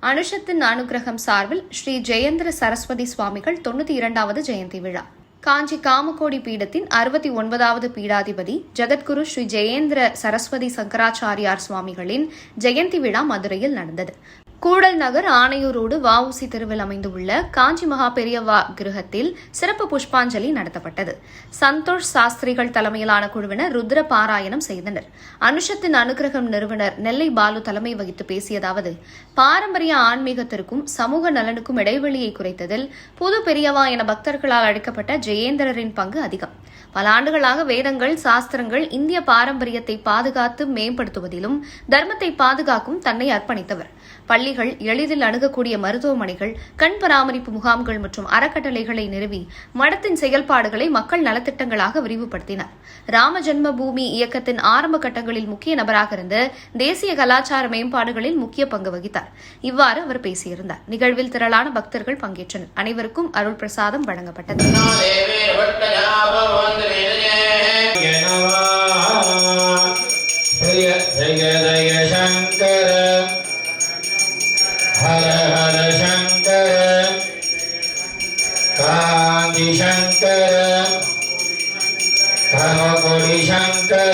அனுஷத்தின் அனுகிரகம் சார்பில் ஸ்ரீ ஜெயேந்திர சரஸ்வதி சுவாமிகள் 92வது ஜெயந்தி விழா. காஞ்சி காமகோடி பீடத்தின் 69வது பீடாதிபதி ஜெகத்குரு ஸ்ரீ ஜெயேந்திர சரஸ்வதி சங்கராச்சாரியார் சுவாமிகளின் ஜெயந்தி விழா மதுரையில் நடந்தது. கூடல் நகர் ஆணையூர் ரோடு வஉசி தெருவில் அமைந்துள்ள காஞ்சி மகா பெரியவா கிரகத்தில் சிறப்பு புஷ்பாஞ்சலி நடத்தப்பட்டது. சந்தோஷ் சாஸ்திரிகள் தலைமையிலான குழுவினர் ருத்ர பாராயணம் செய்தனர். அனுஷத்தின் அனுகிரகம் நிறுவனர் நெல்லை பாலு தலைமை வகித்து பேசியதாவது, பாரம்பரிய ஆன்மீகத்திற்கும் சமூக நலனுக்கும் இடைவெளியை குறைத்ததில் புது பெரியவா என பக்தர்களால் அழைக்கப்பட்ட ஜெயேந்திரரின் பங்கு அதிகம். பல ஆண்டுகளாக வேதங்கள், சாஸ்திரங்கள், இந்திய பாரம்பரியத்தை பாதுகாத்து மேம்படுத்துவதிலும் தர்மத்தை பாதுகாக்கும் தன்னை அர்ப்பணித்தவர். பள்ளிகள், எளிதில் அணுகக்கூடிய மருத்துவமனைகள், கண் பராமரிப்பு முகாம்கள் மற்றும் அறக்கட்டளைகளை நிறுவி மடத்தின் செயல்பாடுகளை மக்கள் நலத்திட்டங்களாக விரிவுபடுத்தினார். ராம ஜென்ம பூமி இயக்கத்தின் ஆரம்ப கட்டங்களில் முக்கிய நபராக இருந்து தேசிய கலாச்சார மேம்பாடுகளில் முக்கிய பங்கு வகித்தார். இவ்வாறு அவர் பேசியிருந்தார். நிகழ்வில் திரளான பக்தர்கள் பங்கேற்றனர். அனைவருக்கும் அருள் பிரசாதம் வழங்கப்பட்டது. हर हर शंकर कांति शंकर कामकोटि शंकर